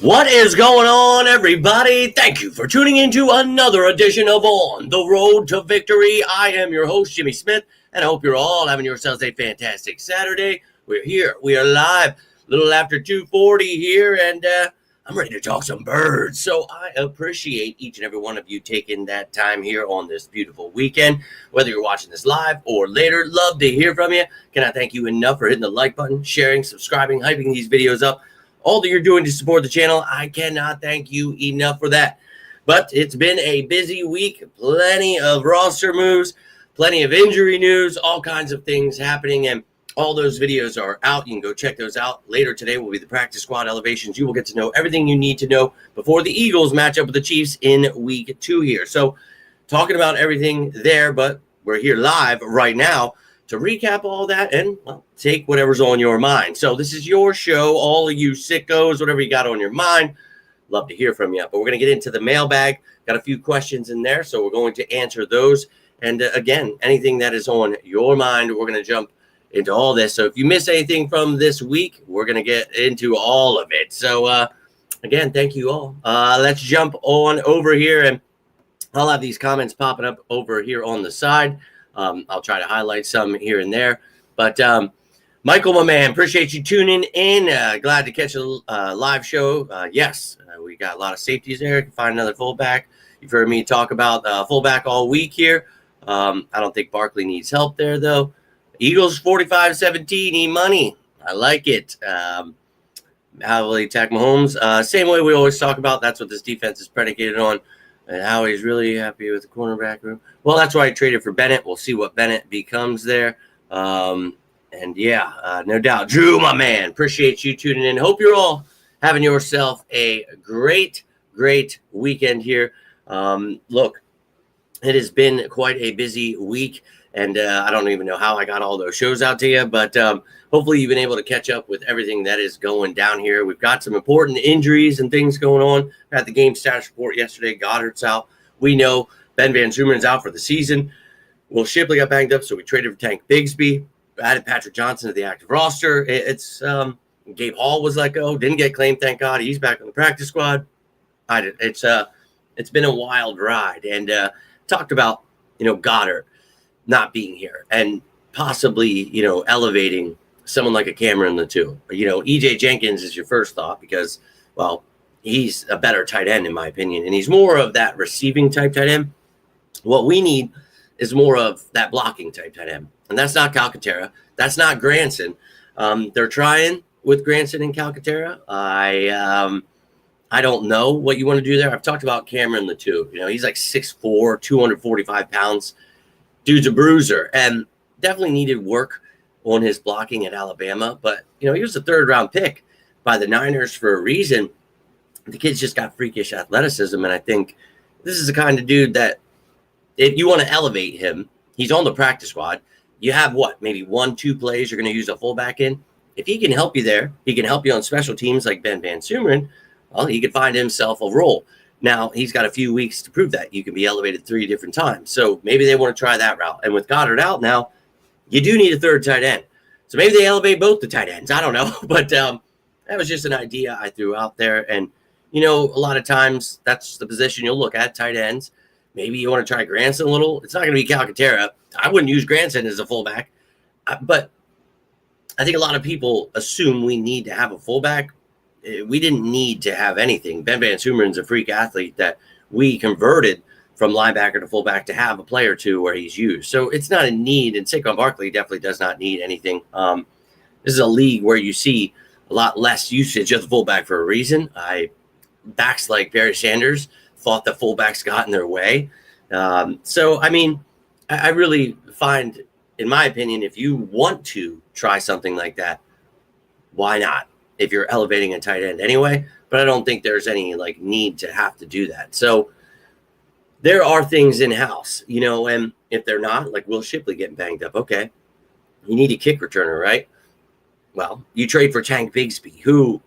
What is going on, everybody? Thank you for tuning into another edition of On the Road to Victory. I am your host, Jimmy Smith, and I hope you're all having yourselves a fantastic Saturday. We're here. We are live a little after 2:40 here, and I'm ready to talk some birds. So I appreciate each and every one of you taking that time here on this beautiful weekend. Whether you're watching this live or later, love to hear from you. Cannot thank you enough for hitting the like button, sharing, subscribing, hyping these videos up. All that you're doing to support the channel, I cannot thank you enough for that. But it's been a busy week, plenty of roster moves, plenty of injury news, all kinds of things happening, and all those videos are out. You can go check those out. Later today will be the practice squad elevations. You will get to know everything you need to know before the Eagles match up with the Chiefs in week 2 here. So talking about everything there, but we're here live right now to recap all that and, well, take whatever's on your mind. So this is your show, all of you sickos, whatever you got on your mind. Love to hear from you. But we're going to get into the mailbag. Got a few questions in there, so we're going to answer those. And again, anything that is on your mind, we're going to jump into all this. So if you miss anything from this week, we're going to get into all of it. So again, thank you all. Let's jump on over here, and I'll have these comments popping up over here on the side. I'll try to highlight some here and there. But Michael, my man, appreciate you tuning in. Glad to catch a live show. Yes, we got a lot of safeties there. Can find another fullback. You've heard me talk about fullback all week here. I don't think Barkley needs help there, though. Eagles 45-17, E-money. I like it. How will he attack Mahomes? Same way we always talk about. That's what this defense is predicated on. And how he's really happy with the cornerback room. Well, that's why I traded for Bennett. We'll see what Bennett becomes there. And yeah, no doubt. Drew, my man, appreciate you tuning in. Hope you're all having yourself a great, great weekend here. Look, it has been quite a busy week. And I don't even know how I got all those shows out to you, but hopefully you've been able to catch up with everything that is going down here. We've got some important injuries and things going on. Had the game status report yesterday. Goddard's out. We know Ben Van Zumeren's out for the season. Will Shipley got banged up, so we traded for Tank Bigsby. Added Patrick Johnson to the active roster. It's Gabe Hall was let go. Didn't get claimed, thank God. He's back on the practice squad. It's been a wild ride. And talked about, Goddard not being here and possibly, elevating someone like a Cameron Latou. EJ Jenkins is your first thought because, well, he's a better tight end in my opinion, and he's more of that receiving type tight end. What we need is more of that blocking type tight end, and that's not Calcaterra. That's not Granson. They're trying with Granson and Calcaterra. I don't know what you want to do there. I've talked about Cameron Latou. He's like 6'4", 245 pounds. Dude's a bruiser and definitely needed work on his blocking at Alabama. But, he was a third-round pick by the Niners for a reason. The kid's just got freakish athleticism, and I think this is the kind of dude that if you want to elevate him, he's on the practice squad. You have maybe 1-2 plays you're going to use a fullback in. If he can help you there, he can help you on special teams like Ben Van Sumeren, well, he could find himself a role. Now, he's got a few weeks to prove that. You can be elevated 3 different times. So maybe they want to try that route. And with Goddard out now, you do need a third tight end. So maybe they elevate both the tight ends. I don't know. But that was just an idea I threw out there. And, a lot of times that's the position you'll look at, tight ends. Maybe you want to try Granson a little. It's not going to be Calcaterra. I wouldn't use Granson as a fullback. But I think a lot of people assume we need to have a fullback. We didn't need to have anything. Ben Van Sumeren's a freak athlete that we converted from linebacker to fullback to have a play or two where he's used. So it's not a need, and Saquon Barkley definitely does not need anything. This is a league where you see a lot less usage of the fullback for a reason. Backs like Barry Sanders thought the fullbacks got in their way. I really find, in my opinion, if you want to try something like that, why not? If you're elevating a tight end anyway, but I don't think there's any need to have to do that. So there are things in-house, and if they're not, like Will Shipley getting banged up, okay, you need a kick returner, right? Well, you trade for Tank Bigsby, who,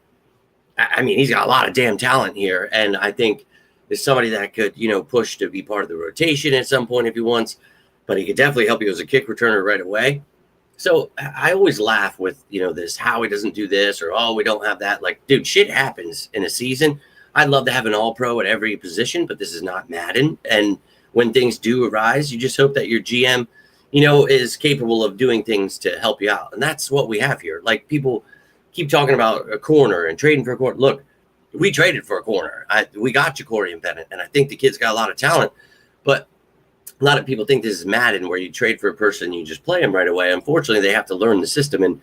he's got a lot of damn talent here, and I think is somebody that could, push to be part of the rotation at some point if he wants, but he could definitely help you as a kick returner right away. So I always laugh with, this, Howie doesn't do this or, oh, we don't have that. Like, dude, shit happens in a season. I'd love to have an all pro at every position, but this is not Madden. And when things do arise, you just hope that your GM, is capable of doing things to help you out. And that's what we have here. Like, people keep talking about a corner and trading for a corner. Look, we traded for a corner. We got Jacorian Bennett, and I think the kid's got a lot of talent. But a lot of people think this is Madden, where you trade for a person, you just play them right away. Unfortunately, they have to learn the system. And,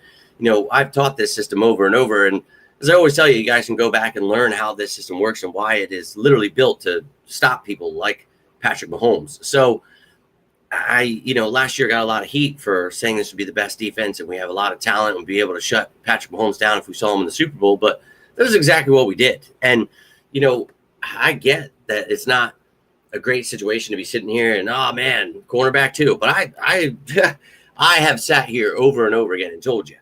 I've taught this system over and over. And as I always tell you, you guys can go back and learn how this system works and why it is literally built to stop people like Patrick Mahomes. So last year got a lot of heat for saying this would be the best defense and we have a lot of talent and be able to shut Patrick Mahomes down if we saw him in the Super Bowl. But that is exactly what we did. And, I get that it's not a great situation to be sitting here and, oh man, cornerback too. But I have sat here over and over again and told you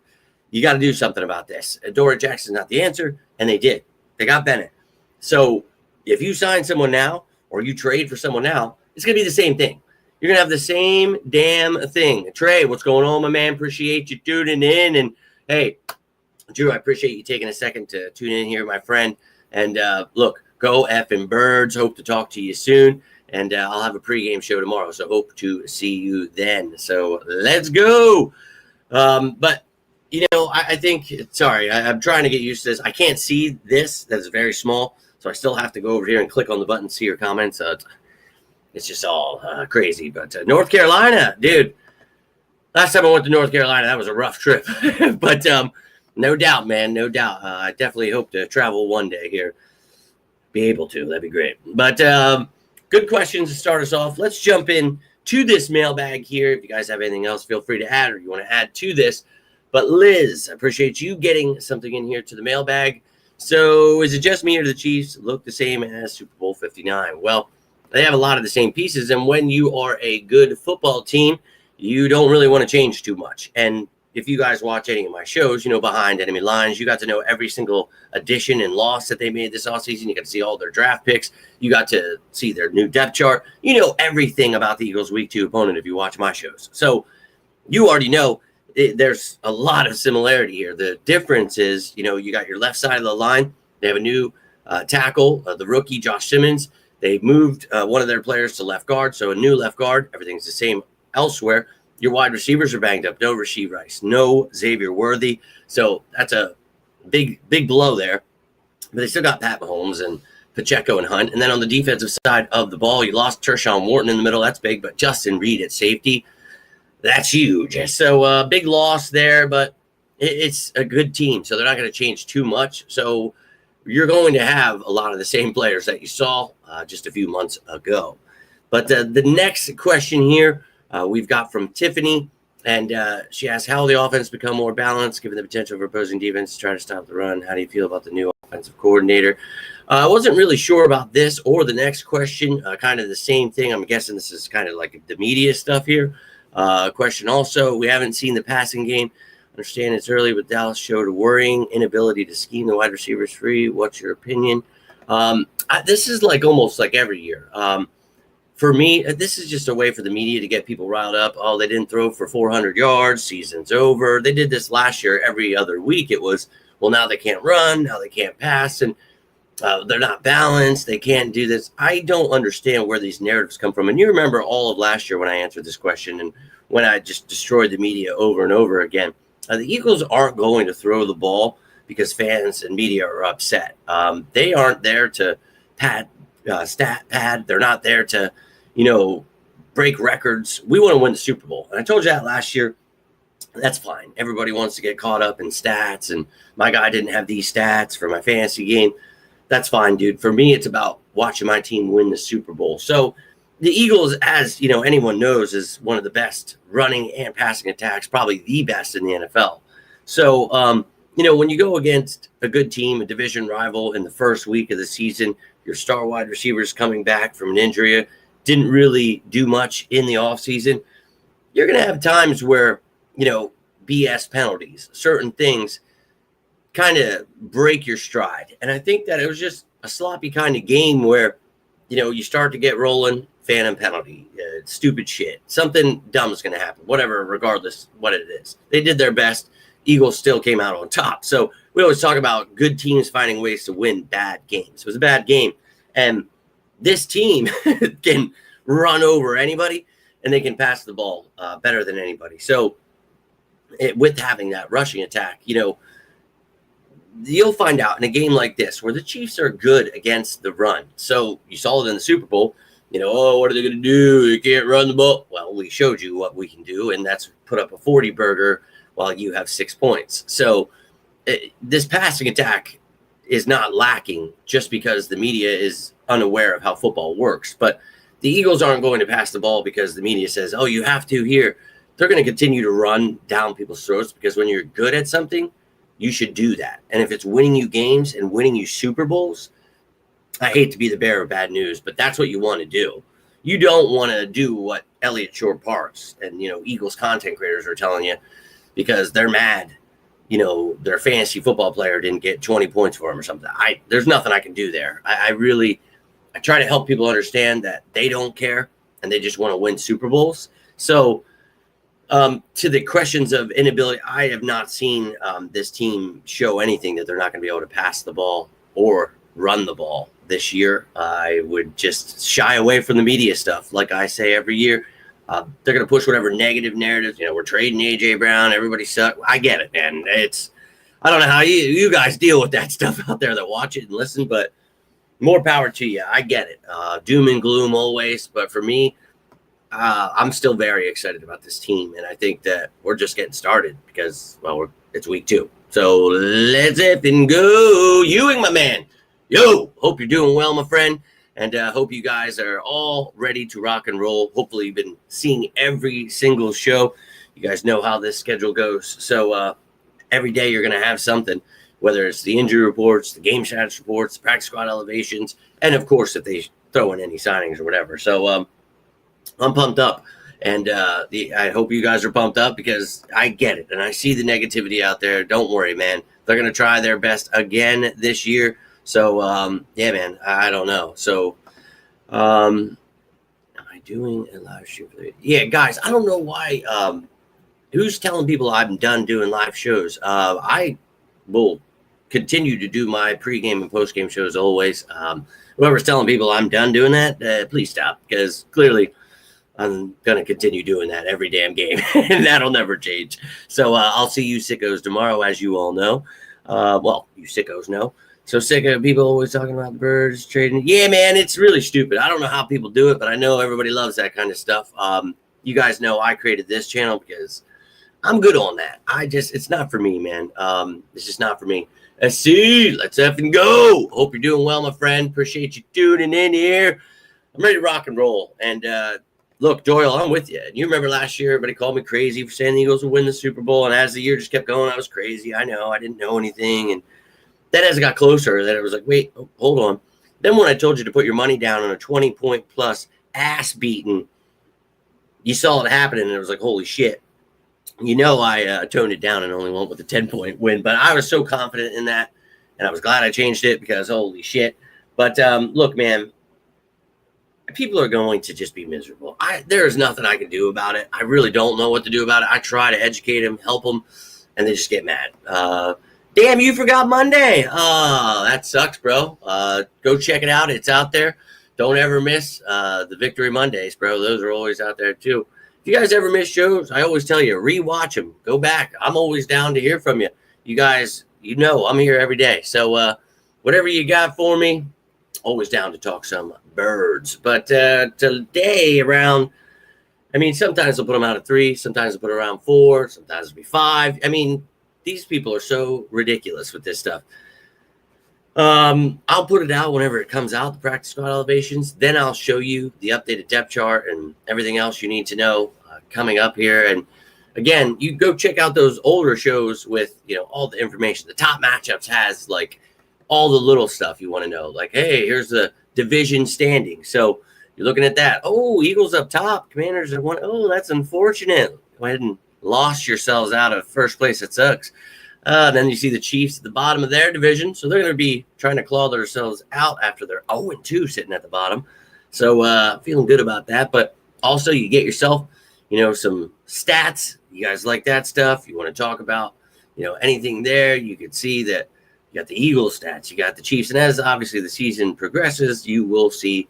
got to do something about this. Adoree Jackson's not the answer. And they did. They got Bennett. So if you sign someone now or you trade for someone now, it's going to be the same thing. You're going to have the same damn thing. Trey, what's going on, my man? Appreciate you tuning in. And hey, Drew, I appreciate you taking a second to tune in here, my friend. And look, go effing birds. Hope to talk to you soon. And I'll have a pregame show tomorrow. So hope to see you then. So let's go. But, I think, sorry, I'm trying to get used to this. I can't see this. That's very small. So I still have to go over here and click on the button, see your comments. It's just all crazy. But North Carolina, dude, last time I went to North Carolina, that was a rough trip. But no doubt, man, no doubt. I definitely hope to travel one day here. Be able to. That'd be great. But good questions to start us off. Let's jump in to this mailbag here. If you guys have anything else, feel free to add or you want to add to this. But Liz, I appreciate you getting something in here to the mailbag. So is it just me or do the Chiefs look the same as Super Bowl 59? Well, they have a lot of the same pieces. And when you are a good football team, you don't really want to change too much. And if you guys watch any of my shows, Behind Enemy Lines, you got to know every single addition and loss that they made this offseason. You got to see all their draft picks. You got to see their new depth chart. You know everything about the Eagles' Week 2 opponent if you watch my shows. So you already know there's a lot of similarity here. The difference is, you got your left side of the line. They have a new tackle, the rookie, Josh Simmons. They moved one of their players to left guard, so a new left guard. Everything's the same elsewhere. Your wide receivers are banged up. No Rashee Rice, no Xavier Worthy. So that's a big blow there. But they still got Pat Mahomes and Pacheco and Hunt. And then on the defensive side of the ball, you lost Tershawn Wharton in the middle. That's big. But Justin Reed at safety, that's huge. So big loss there, but it's a good team. So they're not going to change too much. So you're going to have a lot of the same players that you saw just a few months ago. But the next question here we've got from Tiffany, and she asks, how will the offense become more balanced given the potential for opposing defense to try to stop the run? How do you feel about the new offensive coordinator? I wasn't really sure about this or the next question, kind of the same thing. I'm guessing this is kind of like the media stuff here. Question also, we haven't seen the passing game. Understand it's early, but Dallas showed a worrying inability to scheme the wide receivers free. What's your opinion? This is like almost like every year. For me, this is just a way for the media to get people riled up. Oh, they didn't throw for 400 yards. Season's over. They did this last year. Every other week it was, well, now they can't run. Now they can't pass. And they're not balanced. They can't do this. I don't understand where these narratives come from. And you remember all of last year when I answered this question and when I just destroyed the media over and over again. The Eagles aren't going to throw the ball because fans and media are upset. They aren't there to stat pad. They're not there to, break records. We want to win the Super Bowl. And I told you that last year. That's fine. Everybody wants to get caught up in stats. And my guy didn't have these stats for my fantasy game. That's fine, dude. For me, it's about watching my team win the Super Bowl. So the Eagles, as anyone knows, is one of the best running and passing attacks, probably the best in the NFL. So, when you go against a good team, a division rival in the first week of the season, your star wide receivers coming back from an injury, didn't really do much in the offseason, you're going to have times where, BS penalties, certain things kind of break your stride. And I think that it was just a sloppy kind of game where, you start to get rolling, phantom penalty, stupid shit. Something dumb is going to happen, whatever, regardless what it is. They did their best. Eagles still came out on top. So we always talk about good teams finding ways to win bad games. It was a bad game. And this team can run over anybody, and they can pass the ball better than anybody. So with having that rushing attack, you'll find out in a game like this where the Chiefs are good against the run. So you saw it in the Super Bowl. What are they going to do? They can't run the ball. Well, we showed you what we can do, and that's put up a 40 burger while you have 6 points. So this passing attack is not lacking just because the media is unaware of how football works. But the Eagles aren't going to pass the ball because the media says, oh, you have to here. They're going to continue to run down people's throats because when you're good at something, you should do that. And if it's winning you games and winning you Super Bowls, I hate to be the bearer of bad news, but that's what you want to do. You don't want to do what Elliott Shore-Parks and, Eagles content creators are telling you because they're mad. Their fantasy football player didn't get 20 points for him or something. There's nothing I can do there. I try to help people understand that they don't care and they just want to win Super Bowls. So to the questions of inability, I have not seen this team show anything that they're not going to be able to pass the ball or run the ball this year. I would just shy away from the media stuff. Like I say every year, they're going to push whatever negative narratives. We're trading A.J. Brown. Everybody sucks. I get it, man. I don't know how you guys deal with that stuff out there that watch it and listen, but more power to you. I get it. Doom and gloom always. But for me, I'm still very excited about this team. And I think that we're just getting started because, it's week 2. So let's effing go. Ewing, my man. Yo, hope you're doing well, my friend. And hope you guys are all ready to rock and roll. Hopefully you've been seeing every single show. You guys know how this schedule goes. So every day you're going to have something, whether it's the injury reports, the game status reports, the practice squad elevations, and, of course, if they throw in any signings or whatever. So I'm pumped up. And I hope you guys are pumped up because I get it. And I see the negativity out there. Don't worry, man. They're going to try their best again this year. So, yeah, man, I don't know. So, am I doing a live show? Yeah, guys, I don't know why. Who's telling people I'm done doing live shows? I will continue to do my pregame and postgame shows always. Whoever's telling people I'm done doing that, please stop because clearly I'm going to continue doing that every damn game, and that'll never change. So I'll see you sickos tomorrow, as you all know. You sickos know. So sick of people always talking about the birds trading. Yeah, man, it's really stupid. I don't know how people do it, but I know everybody loves that kind of stuff. You guys know I created this channel because I'm good on that. It's not for me, man. It's just not for me. Let's effing go. Hope you're doing well, my friend. Appreciate you tuning in here. I'm ready to rock and roll. And look, Doyle, I'm with you. And you remember last year, everybody called me crazy for saying the Eagles would win the Super Bowl. And as the year just kept going, I was crazy. I know. I didn't know anything. And then as it got closer, then it was like, wait, hold on. Then when I told you to put your money down on a 20-point plus ass beating, you saw it happening, and it was like, holy shit. I toned it down and only went with a 10-point win, but I was so confident in that, and I was glad I changed it because holy shit. But look, man, people are going to just be miserable. There is nothing I can do about it. I really don't know what to do about it. I try to educate them, help them, and they just get mad. Damn, you forgot Monday. Oh, that sucks, bro. Go check it out. It's out there. Don't ever miss the Victory Mondays, bro. Those are always out there, too. If you guys ever miss shows, I always tell you, rewatch them. Go back. I'm always down to hear from you. You guys, I'm here every day. So whatever you got for me, always down to talk some birds. But today around, sometimes I'll put them out at 3. Sometimes I'll put it around 4. Sometimes it'll be 5. These people are so ridiculous with this stuff. I'll put it out whenever it comes out, the practice squad elevations. Then I'll show you the updated depth chart and everything else you need to know coming up here. And again, you go check out those older shows with, all the information. The top matchups has like all the little stuff you want to know. Like, hey, here's the division standing. So you're looking at that. Oh, Eagles up top. Commanders are 1. Oh, that's unfortunate. Go ahead and lost yourselves out of first place. It sucks. Then you see the Chiefs at the bottom of their division. So they're going to be trying to claw themselves out after they're 0-2 sitting at the bottom. So feeling good about that. But also you get yourself, some stats. You guys like that stuff? You want to talk about, anything there? You could see that you got the Eagles stats, you got the Chiefs. And as obviously the season progresses, you will see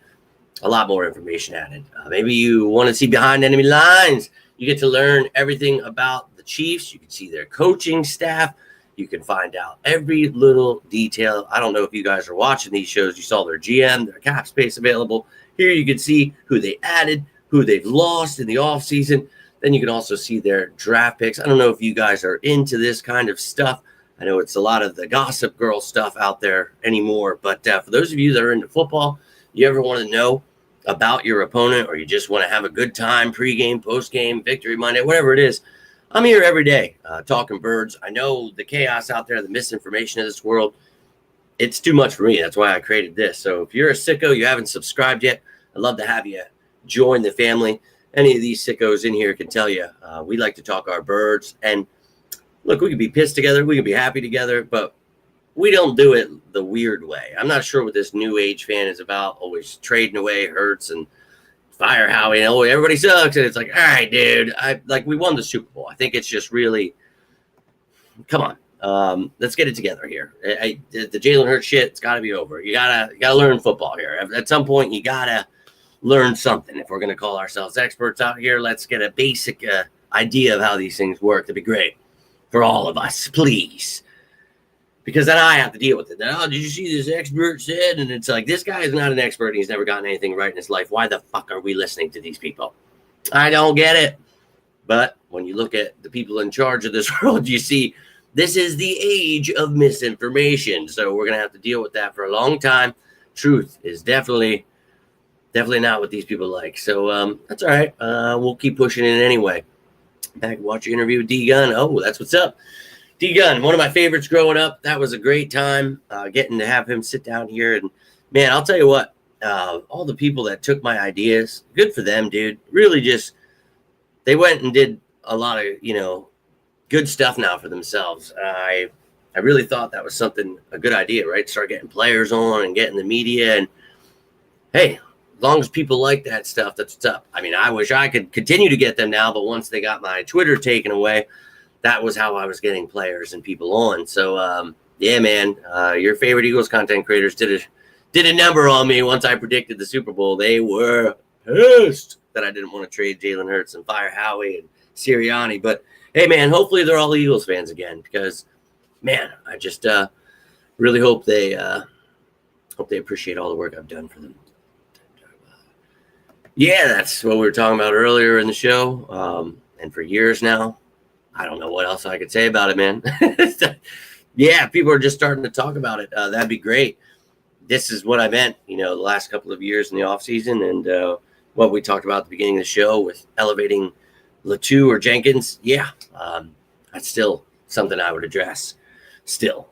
a lot more information added. Maybe you want to see behind enemy lines. You get to learn everything about the Chiefs. You can see their coaching staff. You can find out every little detail. I don't know if you guys are watching these shows. You saw their GM, their cap space available. Here you can see who they added, who they've lost in the offseason. Then you can also see their draft picks. I don't know if you guys are into this kind of stuff. I know it's a lot of the gossip girl stuff out there anymore. But for those of you that are into football, you ever want to know about your opponent, or you just want to have a good time pregame, postgame, victory Monday, whatever it is, I'm here every day talking birds. I know the chaos out there, the misinformation of this world, it's too much for me. That's why I created this. So if you're a sicko, you haven't subscribed yet, I'd love to have you join the family. Any of these sickos in here can tell you we like to talk our birds. And look, we can be pissed together, we can be happy together, but we don't do it the weird way. I'm not sure what this new age fan is about, always trading away Hurts and fire Howie, and everybody sucks. And it's like, all right, dude, we won the Super Bowl. I think it's just really, come on, let's get it together here. The Jalen Hurts shit, it's got to be over. You gotta learn football here. At some point, you gotta learn something. If we're gonna call ourselves experts out here, let's get a basic idea of how these things work. That'd be great for all of us, please. Because then I have to deal with it. Then, did you see this expert said? And it's like, this guy is not an expert. And he's never gotten anything right in his life. Why the fuck are we listening to these people? I don't get it. But when you look at the people in charge of this world, you see this is the age of misinformation. So we're going to have to deal with that for a long time. Truth is definitely not what these people like. So that's all right. We'll keep pushing it anyway. Back and watch your interview with D Gunn. Oh, that's what's up. D Gunn, one of my favorites growing up. That was a great time getting to have him sit down here. And, man, I'll tell you what, all the people that took my ideas, good for them, dude. Really just, they went and did a lot of, good stuff now for themselves. I really thought that was a good idea, right? Start getting players on and getting the media. And, hey, as long as people like that stuff, that's what's up. I mean, I wish I could continue to get them now, but once they got my Twitter taken away, that was how I was getting players and people on. So, yeah, man, your favorite Eagles content creators did a number on me once I predicted the Super Bowl. They were pissed that I didn't want to trade Jalen Hurts and fire Howie and Sirianni. But, hey, man, hopefully they're all Eagles fans again because, man, I just really hope they appreciate all the work I've done for them. Yeah, that's what we were talking about earlier in the show. And for years now, I don't know what else I could say about it, man. Yeah, people are just starting to talk about it. That'd be great. This is what I meant, the last couple of years in the offseason and what we talked about at the beginning of the show with elevating Latu or Jenkins. Yeah, that's still something I would address still.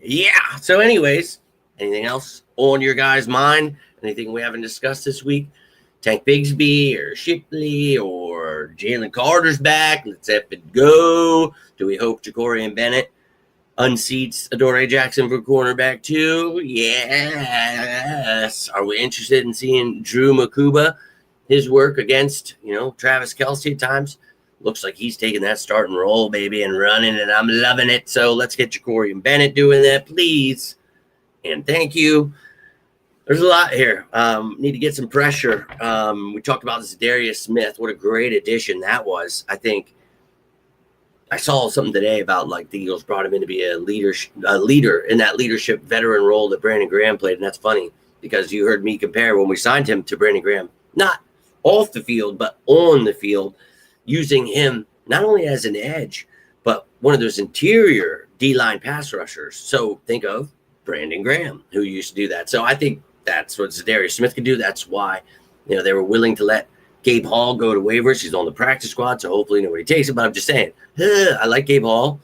Yeah, so anyways, anything else on your guys' mind? Anything we haven't discussed this week? Tank Bigsby or Shipley or Jalen Carter's back. Let's have it go. Do we hope Ja'Cory Bennett unseats Adoree Jackson for cornerback too? Yes. Are we interested in seeing Drew Makuba, his work against, Travis Kelce at times? Looks like he's taking that starting role, baby, and running, and I'm loving it. So let's get Ja'Cory Bennett doing that, please. And thank you. There's a lot here. Need to get some pressure. We talked about Zadarius Smith. What a great addition that was. I think I saw something today about the Eagles brought him in to be a leader in that leadership veteran role that Brandon Graham played. And that's funny because you heard me compare when we signed him to Brandon Graham, not off the field, but on the field, using him not only as an edge, but one of those interior D-line pass rushers. So think of Brandon Graham, who used to do that. So I think that's what Zadarius Smith could do. That's why, they were willing to let Gabe Hall go to waivers. He's on the practice squad, so hopefully nobody takes it. But I'm just saying, I like Gabe Hall,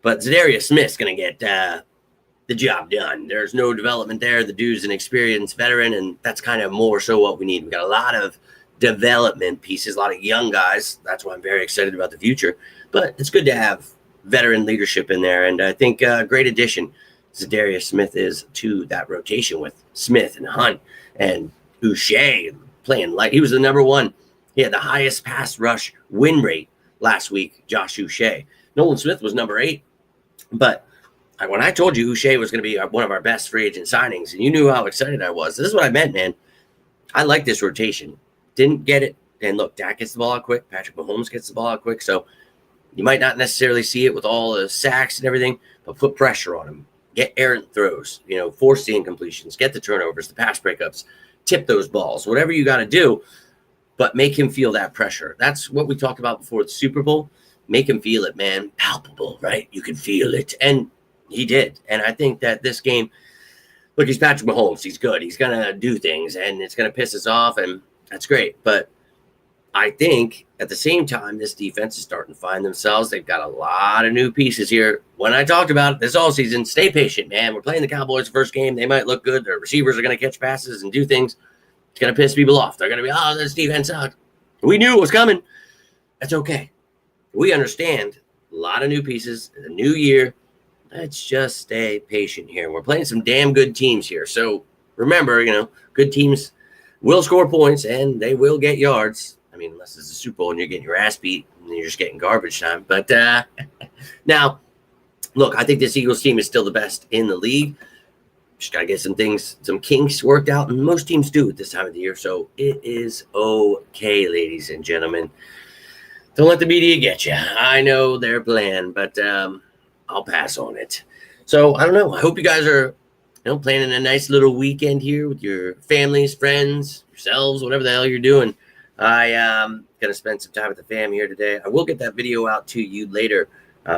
but Zadarius Smith's going to get the job done. There's no development there. The dude's an experienced veteran, and that's kind of more so what we need. We got a lot of development pieces, a lot of young guys. That's why I'm very excited about the future. But it's good to have veteran leadership in there, and I think great addition Zadarius Smith is to that rotation with Smith and Hunt and Boucher playing like he was the number one. He had the highest pass rush win rate last week, Josh Boucher. Nolan Smith was number 8. But when I told you Boucher was going to be one of our best free agent signings, and you knew how excited I was, this is what I meant, man. I like this rotation. Didn't get it. And look, Dak gets the ball out quick. Patrick Mahomes gets the ball out quick. So you might not necessarily see it with all the sacks and everything, but put pressure on him. Get errant throws, force the incompletions, get the turnovers, the pass breakups, tip those balls, whatever you got to do, but make him feel that pressure. That's what we talked about before the Super Bowl. Make him feel it, man. Palpable, right? You can feel it. And he did. And I think that this game, look, he's Patrick Mahomes. He's good. He's going to do things, and it's going to piss us off, and that's great. But I think at the same time, this defense is starting to find themselves. They've got a lot of new pieces here. When I talked about it this all season, stay patient, man. We're playing the Cowboys the first game. They might look good. Their receivers are going to catch passes and do things. It's going to piss people off. They're going to be, oh, this defense sucks. We knew it was coming. That's okay. We understand a lot of new pieces, a new year. Let's just stay patient here. We're playing some damn good teams here. So remember, good teams will score points and they will get yards. I mean, unless it's a Super Bowl and you're getting your ass beat and you're just getting garbage time. But now, look, I think this Eagles team is still the best in the league. Just got to get some kinks worked out, and most teams do at this time of the year. So it is okay, ladies and gentlemen. Don't let the media get you. I know their plan, but I'll pass on it. So I don't know. I hope you guys are planning a nice little weekend here with your families, friends, yourselves, whatever the hell you're doing. I am going to spend some time with the fam here today. I will get that video out to you later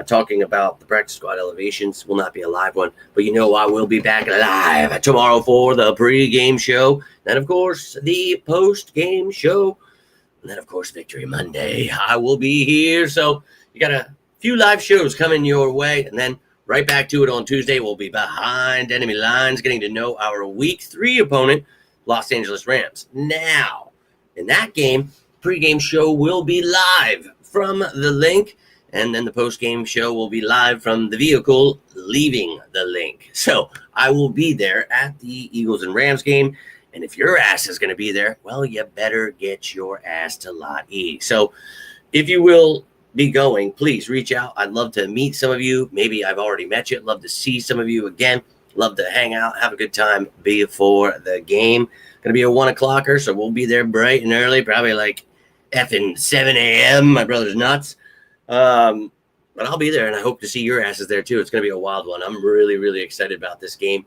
talking about the practice squad elevations. Will not be a live one, but I will be back live tomorrow for the pregame show. Then, of course, the post-game show. And then, of course, Victory Monday. I will be here. So you got a few live shows coming your way. And then right back to it on Tuesday. We'll be behind enemy lines, getting to know our Week 3 opponent, Los Angeles Rams. Now, in that game, pregame show will be live from the link, and then the postgame show will be live from the vehicle leaving the link. So I will be there at the Eagles and Rams game, and if your ass is going to be there, well, you better get your ass to Lot E. So if you will be going, please reach out. I'd love to meet some of you. Maybe I've already met you. I'd love to see some of you again. Love to hang out, have a good time before the game. Going to be a 1 o'clocker, so we'll be there bright and early, probably like effing 7 a.m. My brother's nuts. But I'll be there, and I hope to see your asses there too. It's going to be a wild one. I'm really, really excited about this game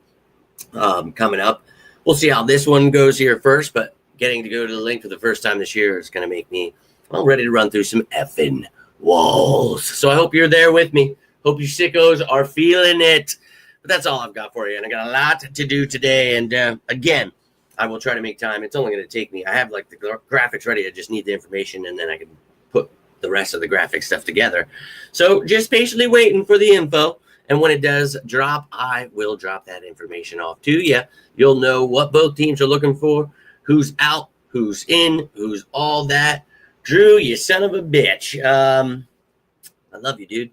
coming up. We'll see how this one goes here first, but getting to go to the link for the first time this year is going to make me ready to run through some effing walls. So I hope you're there with me. Hope you sickos are feeling it. But that's all I've got for you, and I got a lot to do today. And again, I will try to make time. It's only going to take me. I have the graphics ready. I just need the information, and then I can put the rest of the graphic stuff together. So just patiently waiting for the info. And when it does drop, I will drop that information off to you. You'll know what both teams are looking for, who's out, who's in, who's all that. Drew, you son of a bitch. I love you, dude.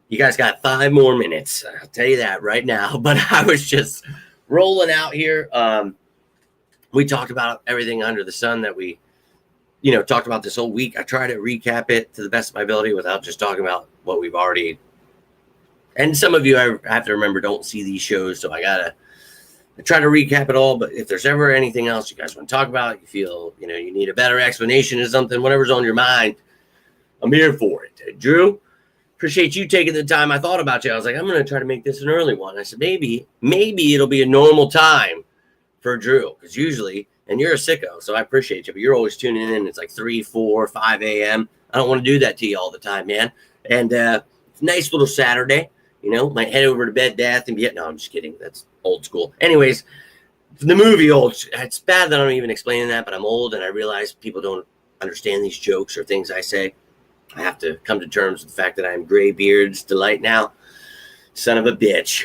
You guys got 5 more minutes. I'll tell you that right now. But I was just rolling out here. We talked about everything under the sun that we, talked about this whole week. I try to recap it to the best of my ability without just talking about what we've already. And some of you, I have to remember, don't see these shows. So I try to recap it all. But if there's ever anything else you guys want to talk about, you feel, you need a better explanation or something, whatever's on your mind, I'm here for it. Drew, appreciate you taking the time. I thought about you. I was like, I'm going to try to make this an early one. I said, maybe it'll be a normal time for Drew, because usually, and you're a sicko, so I appreciate you, but you're always tuning in. It's like 3, 4, 5 a.m. I don't want to do that to you all the time, man. And it's a nice little Saturday, might head over to Bed Bath and no, I'm just kidding. That's old school. Anyways, the movie old. It's bad that I'm even explaining that, but I'm old and I realize people don't understand these jokes or things I say. I have to come to terms with the fact that I'm Graybeard's delight now. Son of a bitch.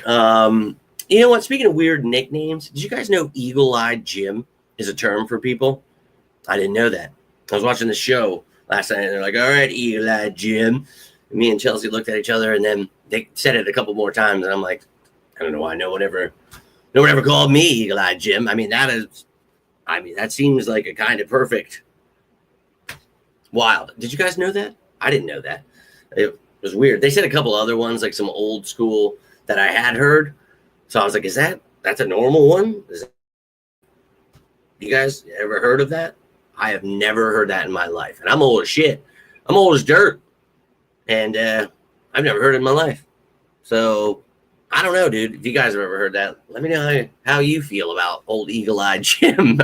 You know what? Speaking of weird nicknames, did you guys know Eagle-Eyed Jim is a term for people? I didn't know that. I was watching the show last night, and they're like, all right, Eagle-Eyed Jim. And me and Chelsea looked at each other, and then they said it a couple more times, and I'm like, I don't know why no one ever called me Eagle-Eyed Jim. I mean, that seems like a kind of perfect. Wild. Did you guys know that? I didn't know that. It was weird. They said a couple other ones, like some old school that I had heard. So I was like, that's a normal one? You guys ever heard of that? I have never heard that in my life. And I'm old as shit. I'm old as dirt. And I've never heard it in my life. So I don't know, dude. If you guys have ever heard that, let me know how you feel about old Eagle-Eyed Jim.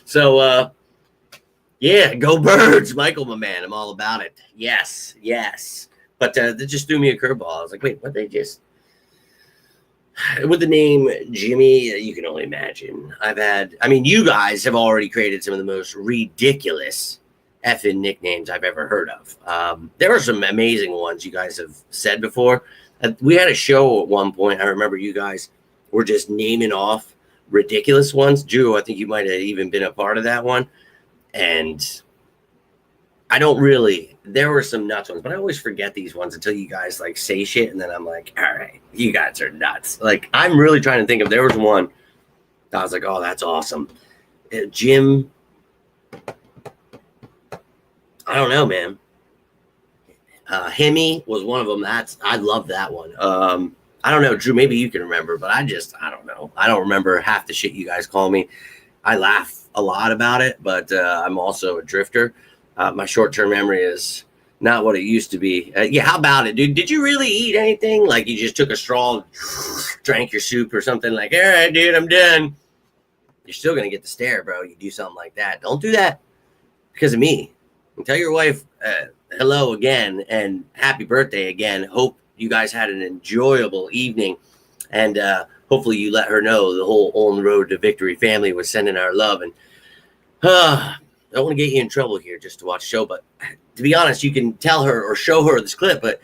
So, yeah, go Birds, Michael, my man. I'm all about it. Yes. But they just threw me a curveball. I was like, wait, what they just... With the name Jimmy, you can only imagine. You guys have already created some of the most ridiculous effing nicknames I've ever heard of. There are some amazing ones you guys have said before. We had a show at one point. I remember you guys were just naming off ridiculous ones. Drew, I think you might have even been a part of that one. And there were some nuts ones, but I always forget these ones until you guys like say shit. And then I'm like, all right, you guys are nuts. Like, I'm really trying to think of, there was one I was like, oh, that's awesome. Jim, I don't know, man. Hemi was one of them. I love that one. I don't know, Drew, maybe you can remember, but I don't know. I don't remember half the shit you guys call me. I laugh a lot about it, but I'm also a drifter. My short-term memory is not what it used to be. Yeah, how about it, dude? Did you really eat anything? Like you just took a straw, drank your soup or something like, all right, dude, I'm done. You're still going to get the stare, bro. You do something like that. Don't do that because of me. And tell your wife hello again and happy birthday again. Hope you guys had an enjoyable evening. And hopefully you let her know the whole On the Road to Victory family was sending our love. And I don't want to get you in trouble here just to watch the show, but to be honest, you can tell her or show her this clip. But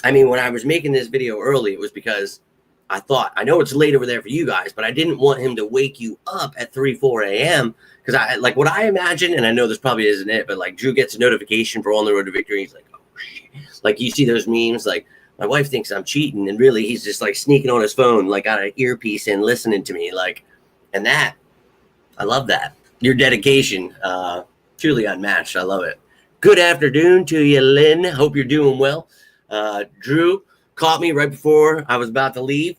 I mean, when I was making this video early, it was because I know it's late over there for you guys, but I didn't want him to wake you up at 4 a.m. because I like what I imagine, and I know this probably isn't it, but like Drew gets a notification for On the Road to Victory. He's like, oh shit. Like you see those memes, like my wife thinks I'm cheating, and really he's just like sneaking on his phone, like got an earpiece in listening to me. Like, and that, I love that. Your dedication, truly unmatched. I love it. Good afternoon to you, Lynn. Hope you're doing well. Drew caught me right before I was about to leave.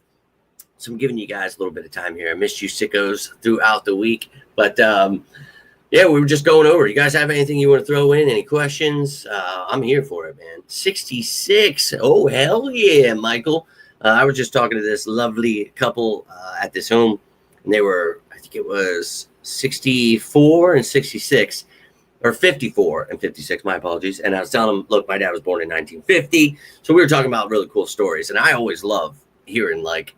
So I'm giving you guys a little bit of time here. I missed you sickos throughout the week. But, yeah, we were just going over. You guys have anything you want to throw in? Any questions? I'm here for it, man. 66. Oh, hell yeah, Michael. I was just talking to this lovely couple at this home. And they were, I think it was 64 and 66. Or 54 and 56, my apologies. And I was telling them, look, my dad was born in 1950. So we were talking about really cool stories. And I always love hearing, like,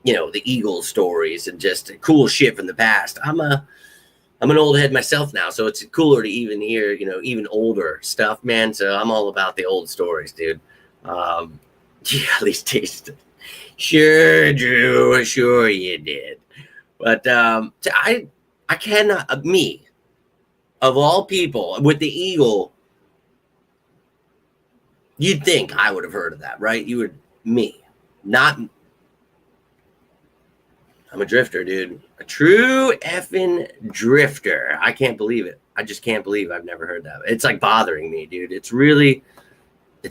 you know, the Eagles stories and just cool shit from the past. I'm an old head myself now, so it's cooler to even hear, you know, even older stuff, man. So I'm all about the old stories, dude. Yeah, at least taste it. Sure, Drew. Sure you did. But I cannot, me, of all people, with the Eagle, you'd think I would have heard of that, right? You would, me, not. I'm a drifter, dude. A true effing drifter. I can't believe it. I just can't believe I've never heard that. It's like bothering me, dude. It's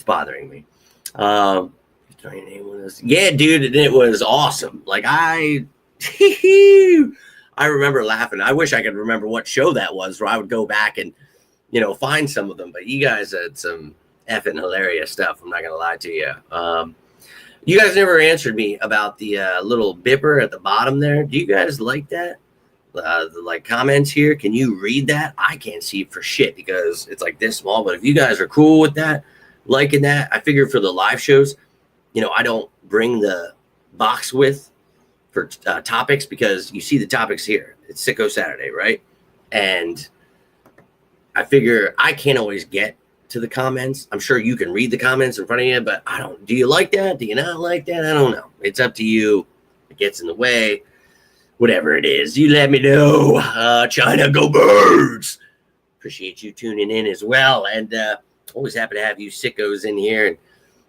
bothering me. Yeah, dude, and it was awesome. Like I remember laughing. I wish I could remember what show that was where I would go back and, you know, find some of them. But you guys had some effing hilarious stuff. I'm not going to lie to you. You guys never answered me about the little bipper at the bottom there. Do you guys like that? The like comments here. Can you read that? I can't see it for shit because it's like this small. But if you guys are cool with that, liking that, I figure for the live shows, you know, I don't bring the box with for topics because you see the topics here. It's Sicko Saturday, right? And I figure I can't always get to the comments. I'm sure you can read the comments in front of you, but I don't. Do you like that? Do you not like that? I don't know. It's up to you. It gets in the way. Whatever it is, you let me know. China, go Birds. Appreciate you tuning in as well. And always happy to have you sickos in here. And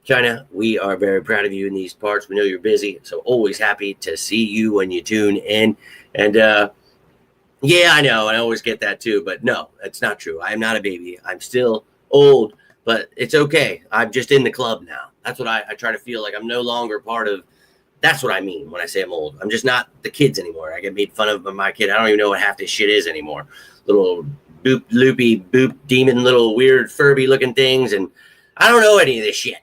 China, we are very proud of you in these parts. We know you're busy, so always happy to see you when you tune in. And yeah, I know, I always get that too, but no, that's not true. I am not a baby. I'm still old, but it's okay. I'm just in the club now. That's what I try to feel like. I'm no longer part of. That's what I mean when I say I'm old. I'm just not the kids anymore. I get made fun of by my kid. I don't even know what half this shit is anymore. Little boop, loopy, boop, demon, little weird Furby looking things, and I don't know any of this shit.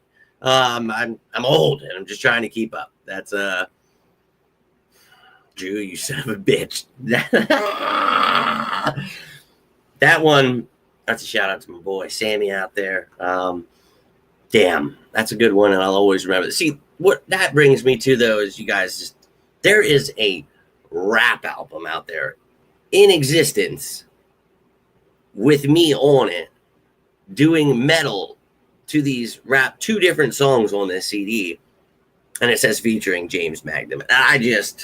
I'm old, and I'm just trying to keep up. That's Drew, you son of a bitch. That one, that's a shout out to my boy Sammy out there. Damn, that's a good one, and I'll always remember. See, what that brings me to, though, is you guys just, there is a rap album out there in existence with me on it doing metal to these rap, 2 different songs on this CD, and it says featuring James Magnum. And I just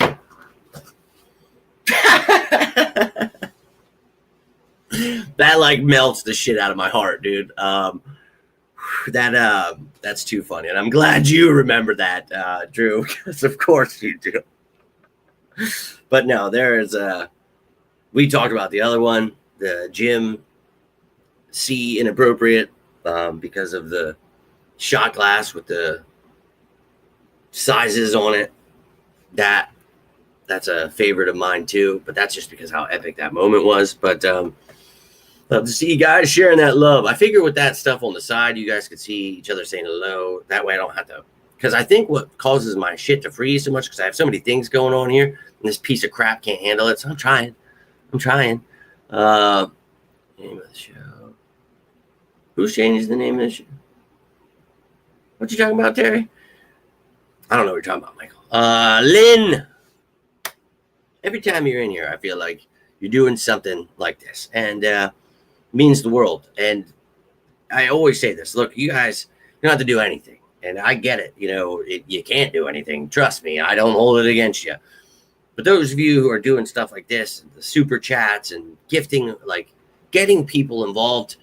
that like melts the shit out of my heart, dude. That's too funny, and I'm glad you remember that, Drew, because of course you do. But no, there is we talked about the other one, the Jim C inappropriate, because of the shot glass with the sizes on it. That's a favorite of mine too, but that's just because how epic that moment was. But love to see you guys sharing that love. I figure with that stuff on the side, you guys could see each other saying hello. That way I don't have to, because I think what causes my shit to freeze so much, because I have so many things going on here, and this piece of crap can't handle it. So I'm trying. Name of the show. Who's changing the name of the show? What you talking about, Terry? I don't know what you're talking about, Michael. Lynn. Every time you're in here, I feel like you're doing something like this, and means the world. And I always say this: look, you guys, you don't have to do anything, and I get it. You know, you can't do anything. Trust me, I don't hold it against you. But those of you who are doing stuff like this, the super chats and gifting, like getting people involved,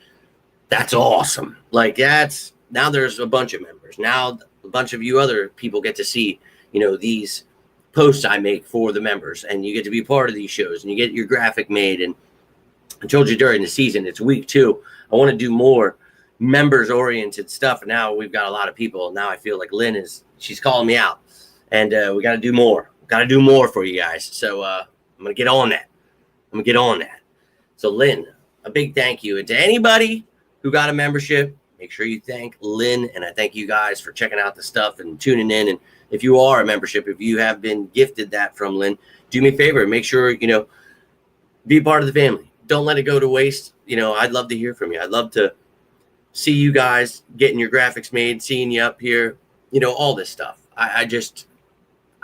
that's awesome. Like that's, now there's a bunch of members. Now a bunch of you other people get to see, you know, these posts I make for the members, and you get to be part of these shows, and you get your graphic made. And I told you during the season, it's week 2. I want to do more members oriented stuff. And now we've got a lot of people. Now I feel like Lynn she's calling me out, and we got to do more. Got to do more for you guys. So I'm going to get on that. So Lynn, a big thank you. And to anybody who got a membership, make sure you thank Lynn. And I thank you guys for checking out the stuff and tuning in. And if you are a membership, if you have been gifted that from Lynn, do me a favor. Make sure, you know, be part of the family. Don't let it go to waste. You know, I'd love to hear from you. I'd love to see you guys getting your graphics made, seeing you up here, you know, all this stuff.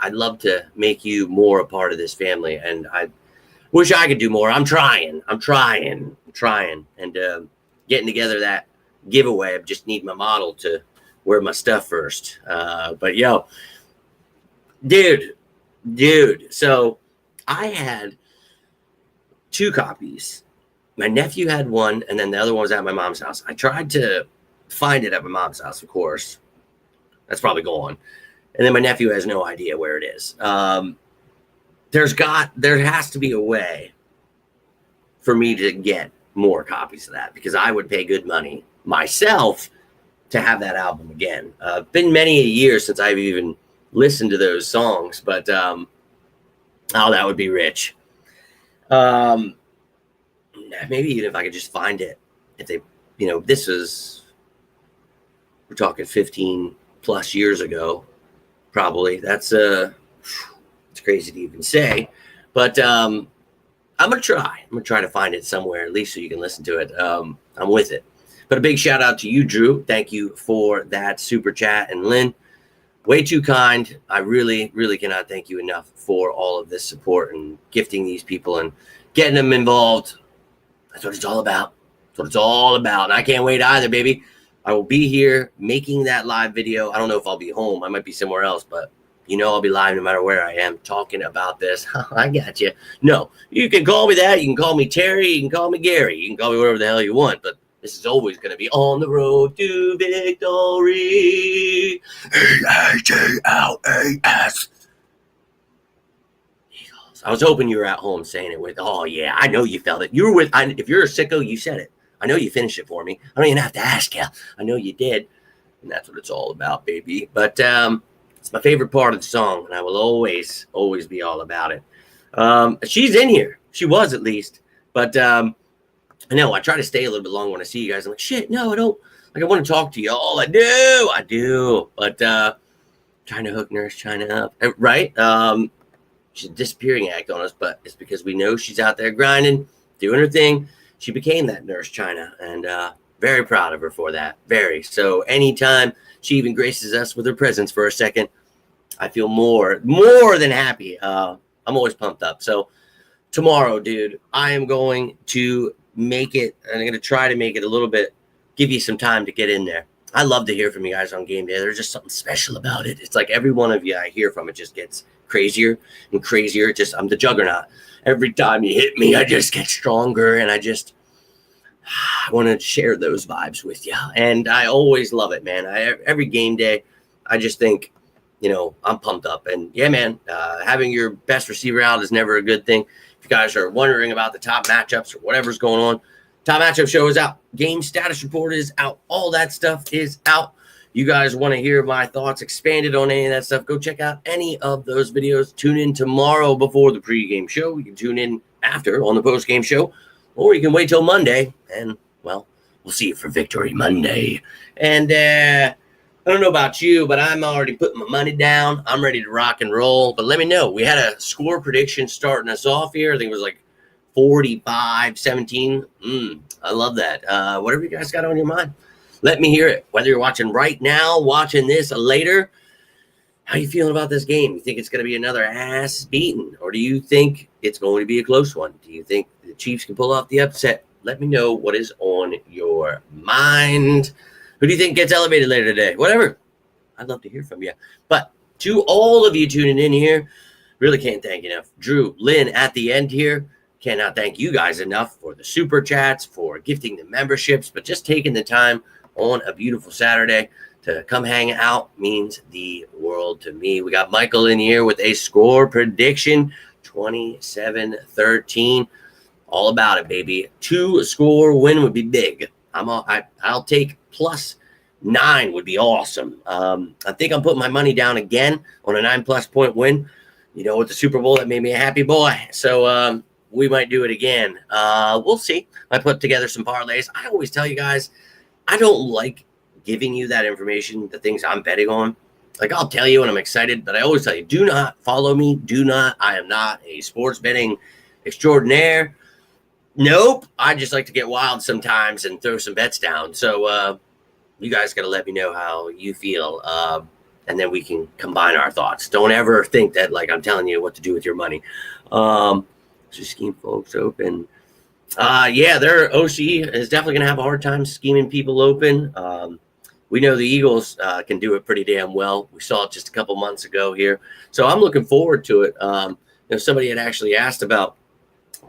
I'd love to make you more a part of this family, and I wish I could do more. I'm trying, and getting together that giveaway. I just need my model to wear my stuff first. But yo, dude, so I had 2 copies. My nephew had one, and then the other one was at my mom's house. I tried to find it at my mom's house, of course. That's probably gone. And then my nephew has no idea where it is. There has to be a way for me to get more copies of that, because I would pay good money myself to have that album again. Been many a year since I've even listened to those songs, but that would be rich. Maybe even if I could just find it, if they, you know, we're talking 15 plus years ago. Probably. It's crazy to even say, but I'm gonna try to find it somewhere, at least so you can listen to it. I'm with it. But a big shout out to you, Drew. Thank you for that super chat. And Lynn, way too kind. I really cannot thank you enough for all of this support and gifting these people and getting them involved. That's what it's all about. And I can't wait either, baby. I will be here making that live video. I don't know if I'll be home. I might be somewhere else, but you know I'll be live no matter where I am talking about this. I got you. No, you can call me that. You can call me Terry. You can call me Gary. You can call me whatever the hell you want. But This is always going to be on the road to victory. Eagles. I was hoping you were at home saying it with, oh, yeah, I know you felt it. You were with, if you're a sicko, you said it. I know you finished it for me. I don't even have to ask you. I know you did. And that's what it's all about, baby. But it's my favorite part of the song, and I will always be all about it. She's in here. She was, at least. But I know I try to stay a little bit longer when I see you guys. I'm like, shit, no, I don't. Like, I want to talk to y'all. I do. But trying to hook Nurse China up. Right? She's a disappearing act on us, but it's because we know she's out there grinding, doing her thing. She became that Nurse China, and very proud of her for that. Very. So anytime she even graces us with her presence for a second, I feel more than happy. I'm always pumped up. So tomorrow, dude, I am going to make it, and I'm going to try to make it a little bit, give you some time to get in there. I love to hear from you guys on game day. There's just something special about it. It's like every one of you I hear from, it just gets crazier and crazier. I'm the juggernaut. Every time you hit me, I just get stronger, and I want to share those vibes with you. And I always love it, man. Every game day, I just think, I'm pumped up. And yeah, man, having your best receiver out is never a good thing. If you guys are wondering about the top matchups or whatever's going on, top matchup show is out. Game status report is out. All that stuff is out. You guys want to hear my thoughts expanded on any of that stuff, go check out any of those videos. Tune in tomorrow before the pregame show. You can tune in after on the postgame show, or you can wait till Monday, and, well, we'll see you for Victory Monday. And I don't know about you, but I'm already putting my money down. I'm ready to rock and roll. But let me know. We had a score prediction starting us off here. I think it was like 45-17. I love that. Whatever you guys got on your mind, let me hear it. Whether you're watching right now, watching this later, how you feeling about this game? You think it's going to be another ass beating, or do you think it's going to be a close one? Do you think the Chiefs can pull off the upset? Let me know what is on your mind. Who do you think gets elevated later today? Whatever. I'd love to hear from you. But to all of you tuning in here, really can't thank you enough. Drew, Lynn at the end here. Cannot thank you guys enough for the super chats, for gifting the memberships, but just taking the time on a beautiful Saturday to come hang out means the world to me. We got Michael in here with a score prediction, 27-13. All about it, baby. 2-score win would be big. I'll take +9 would be awesome. I think I'm putting my money down again on a 9+ point win. With the Super Bowl, that made me a happy boy. So we might do it again. We'll see. I put together some parlays. I always tell you guys, I don't like giving you that information, the things I'm betting on. Like, I'll tell you when I'm excited, but I always tell you, do not follow me. I am not a sports betting extraordinaire. Nope. I just like to get wild sometimes and throw some bets down. So you guys got to let me know how you feel, and then we can combine our thoughts. Don't ever think that, like, I'm telling you what to do with your money. So scheme folks open. Yeah, their OC is definitely going to have a hard time scheming people open. We know the Eagles can do it pretty damn well. We saw it just a couple months ago here. So I'm looking forward to it. Somebody had actually asked about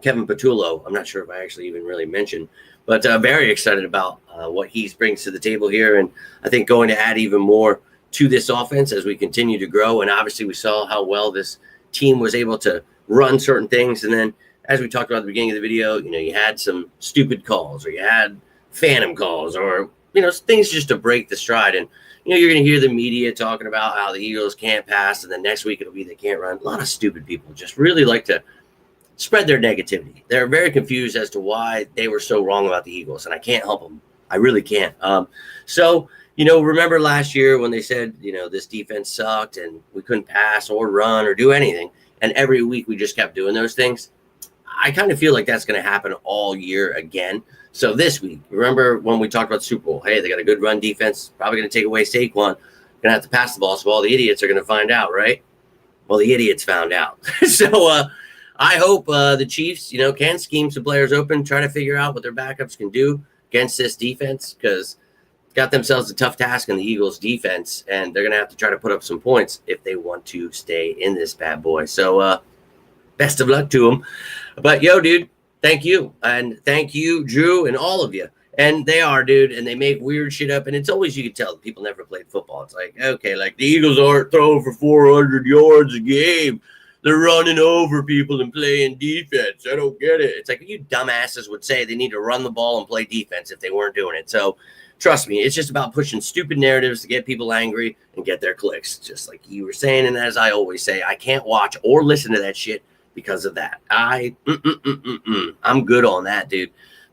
Kevin Patullo. I'm not sure if I actually even really mentioned, but very excited about what he brings to the table here. And I think going to add even more to this offense as we continue to grow. And obviously we saw how well this team was able to run certain things. And then, as we talked about at the beginning of the video, you had some stupid calls, or you had phantom calls, or, things just to break the stride. And, you're going to hear the media talking about how the Eagles can't pass, and then next week it'll be they can't run. A lot of stupid people just really like to spread their negativity. They're very confused as to why they were so wrong about the Eagles, and I can't help them. I really can't. So, remember last year when they said, this defense sucked and we couldn't pass or run or do anything, and every week we just kept doing those things? I kind of feel like that's going to happen all year again. So this week, remember when we talked about the Super Bowl? Hey, they got a good run defense, probably going to take away Saquon. Going to have to pass the ball, so all the idiots are going to find out, right? Well, the idiots found out. So I hope the Chiefs, can scheme some players open, try to figure out what their backups can do against this defense, because got themselves a tough task in the Eagles defense, and they're going to have to try to put up some points if they want to stay in this bad boy. So best of luck to them. But, dude, thank you. And thank you, Drew, and all of you. And they are, dude, and they make weird shit up, and it's always, you can tell people never played football. It's like, okay, like the Eagles aren't throwing for 400 yards a game. They're running over people and playing defense. I don't get it. It's like you dumbasses would say they need to run the ball and play defense if they weren't doing it. So trust me, it's just about pushing stupid narratives to get people angry and get their clicks, just like you were saying. And as I always say, I can't watch or listen to that shit because of that. I'm good on that, dude.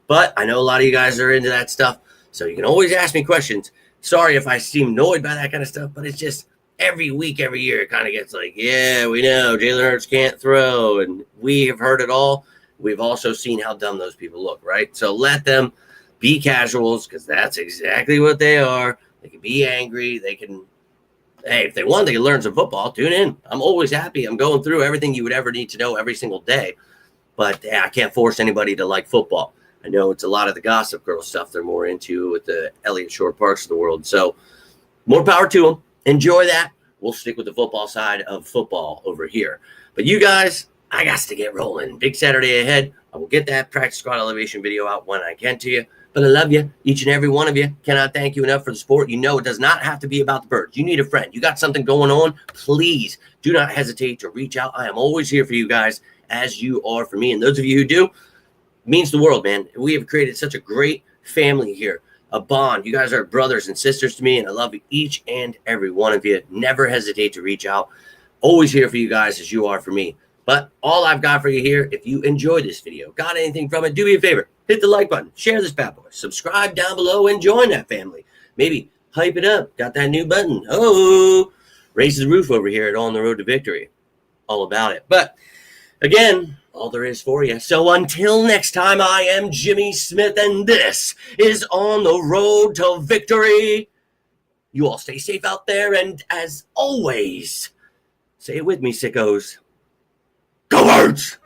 But I know a lot of you guys are into that stuff, so you can always ask me questions. Sorry if I seem annoyed by that kind of stuff, but it's just every week, every year, it kind of gets like, yeah, we know Jalen Hurts can't throw, and we have heard it all. We've also seen how dumb those people look, right? So let them be casuals, because that's exactly what they are. They can be angry. They can, hey, if they want, they can learn some football. Tune in. I'm always happy. I'm going through everything you would ever need to know every single day. But yeah, I can't force anybody to like football. I know it's a lot of the Gossip Girl stuff they're more into with the Elliott Shore Parks of the world. So more power to them. Enjoy that. We'll stick with the football side of football over here. But you guys, I got to get rolling. Big Saturday ahead. I will get that practice squad elevation video out when I can to you. But I love you, each and every one of you. Cannot thank you enough for the support. You know it does not have to be about the birds. You need a friend. You got something going on, please do not hesitate to reach out. I am always here for you guys, as you are for me. And those of you who do, means the world, man. We have created such a great family here, a bond. You guys are brothers and sisters to me, and I love each and every one of you. Never hesitate to reach out. Always here for you guys as you are for me. But all I've got for you here, if you enjoyed this video, got anything from it, do me a favor. Hit the like button, share this bad boy, subscribe down below, and join that family. Maybe hype it up. Got that new button. Oh, raise the roof over here at On the Road to Victory. All about it. But again, all there is for you. So until next time, I am Jimmy Smith, and this is On the Road to Victory. You all stay safe out there, and as always, say it with me, sickos. Go Birds!